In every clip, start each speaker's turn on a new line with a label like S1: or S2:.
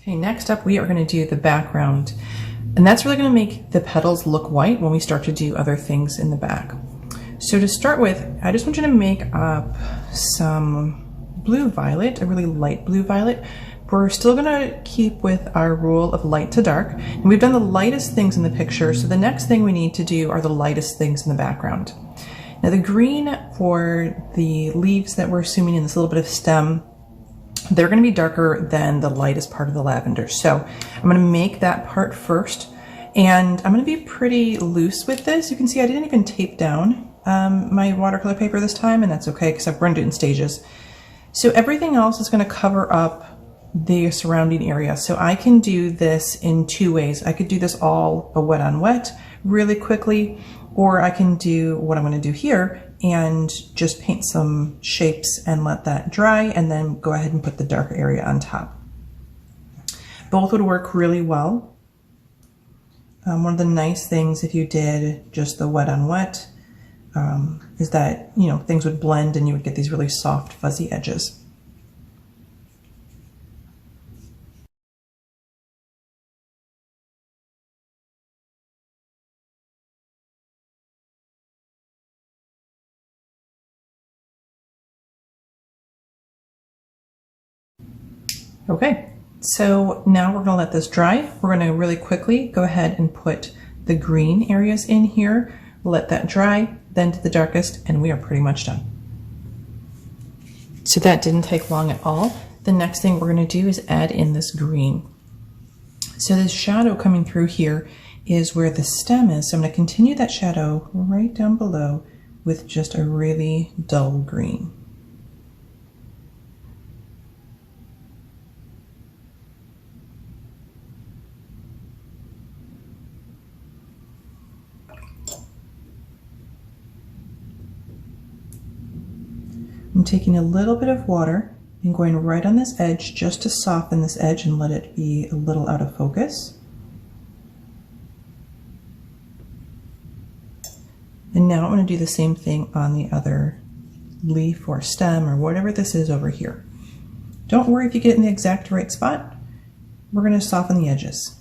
S1: Okay, next up we are going to do the background, and that's really going to make the petals look white when we start to do other things in the back. So to start with, I just want you to make up some blue violet, a really light blue violet. We're still going to keep with our rule of light to dark, and we've done the lightest things in the picture, so the next thing we need to do are the lightest things in the background. Now the green for the leaves that we're assuming in this little bit of stem, they're going to be darker than the lightest part of the lavender. So I'm going to make that part first, and I'm going to be pretty loose with this. You can see I didn't even tape down my watercolor paper this time, and that's okay because I've burned it in stages. So everything else is going to cover up the surrounding area. So I can do this in two ways. I could do this all a wet on wet really quickly, or I can do what I'm going to do here and just paint some shapes and let that dry, and then go ahead and put the darker area on top. Both would work really well. One of the nice things if you did just the wet on wet is that, you know, things would blend and you would get these really soft fuzzy edges. Okay, so now we're gonna let this dry. We're gonna really quickly go ahead and put the green areas in here, let that dry, then to the darkest, and we are pretty much done. So that didn't take long at all. The next thing we're gonna do is add in this green. So this shadow coming through here is where the stem is. So I'm gonna continue that shadow right down below with just a really dull green. I'm taking a little bit of water and going right on this edge just to soften this edge and let it be a little out of focus. And now I'm going to do the same thing on the other leaf or stem or whatever this is over here. Don't worry if you get it in the exact right spot. We're going to soften the edges.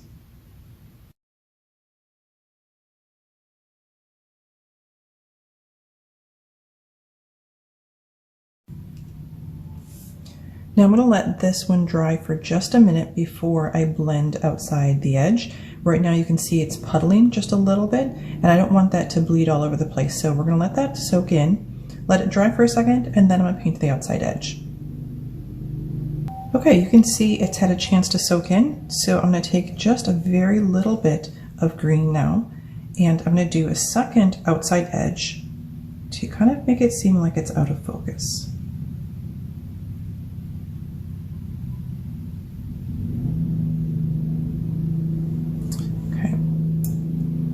S1: Now I'm going to let this one dry for just a minute before I blend outside the edge. Right now you can see it's puddling just a little bit, and I don't want that to bleed all over the place. So we're going to let that soak in, let it dry for a second, and then I'm going to paint the outside edge. Okay, you can see it's had a chance to soak in. So I'm going to take just a very little bit of green now, and I'm going to do a second outside edge to kind of make it seem like it's out of focus.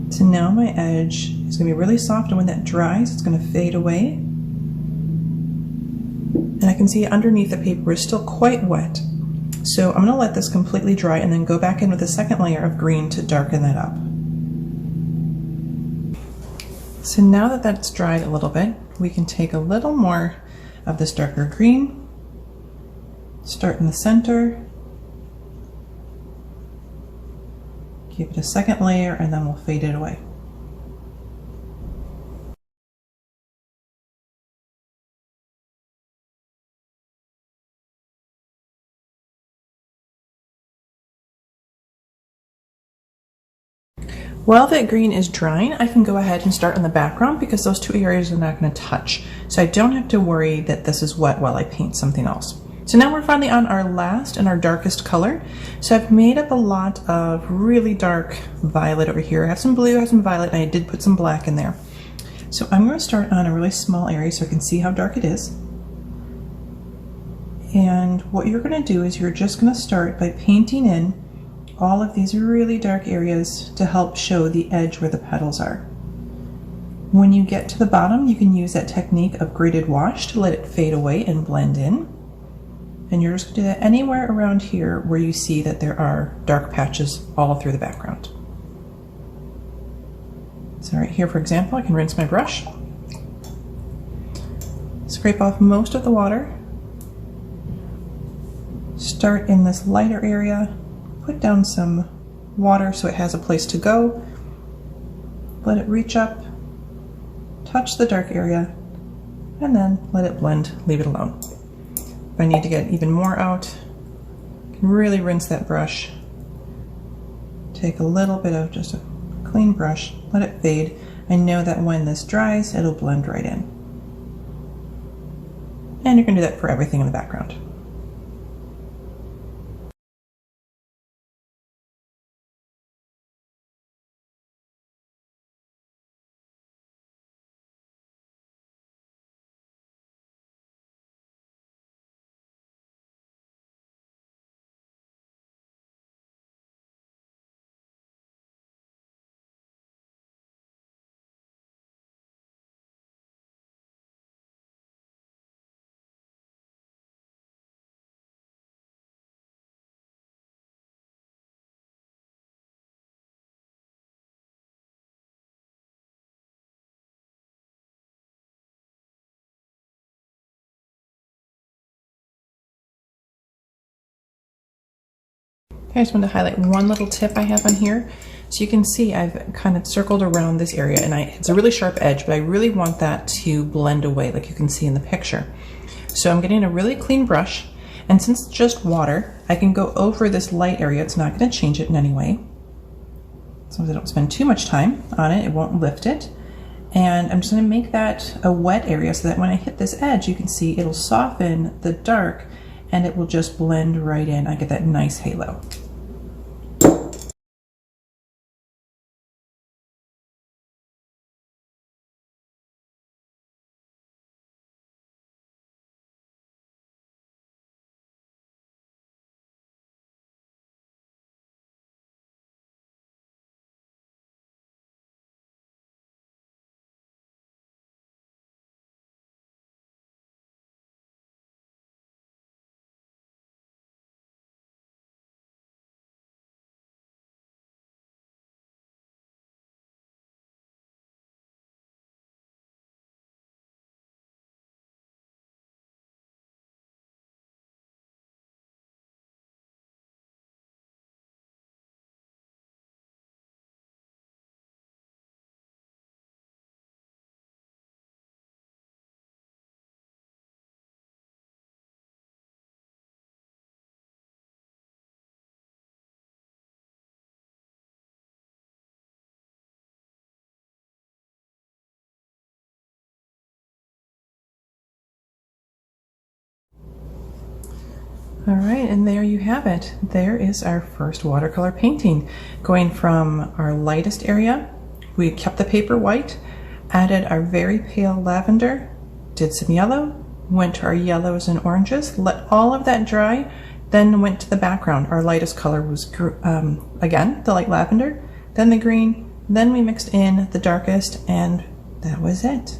S1: So now my edge is going to be really soft, and when that dries, it's going to fade away. And I can see underneath the paper is still quite wet. So I'm going to let this completely dry and then go back in with a second layer of green to darken that up. So now that that's dried a little bit, we can take a little more of this darker green, start in the center, give it a second layer, and then we'll fade it away. While that green is drying, I can go ahead and start on the background because those two areas are not going to touch. So I don't have to worry that this is wet while I paint something else. So now we're finally on our last and our darkest color. So I've made up a lot of really dark violet over here. I have some blue, I have some violet, and I did put some black in there. So I'm going to start on a really small area so I can see how dark it is. And what you're going to do is you're just going to start by painting in all of these really dark areas to help show the edge where the petals are. When you get to the bottom, you can use that technique of graded wash to let it fade away and blend in. And you're just going to do that anywhere around here where you see that there are dark patches all through the background. So right here, for example, I can rinse my brush, scrape off most of the water, start in this lighter area, put down some water so it has a place to go. Let it reach up, touch the dark area, and then let it blend, leave it alone. If I need to get even more out, I can really rinse that brush. Take a little bit of just a clean brush, let it fade. I know that when this dries, it'll blend right in. And you can do that for everything in the background. I just want to highlight one little tip I have on here. So you can see I've kind of circled around this area, and it's a really sharp edge, but I really want that to blend away like you can see in the picture. So I'm getting a really clean brush, and since it's just water, I can go over this light area. It's not going to change it in any way. As long as I don't spend too much time on it, it won't lift it. And I'm just going to make that a wet area so that when I hit this edge, you can see it'll soften the dark and it will just blend right in. I get that nice halo. All right, and there you have it. There is our first watercolor painting. Going from our lightest area, we kept the paper white, added our very pale lavender, did some yellow, went to our yellows and oranges, let all of that dry, then went to the background. Our lightest color was, again, the light lavender, then the green, then we mixed in the darkest, and that was it.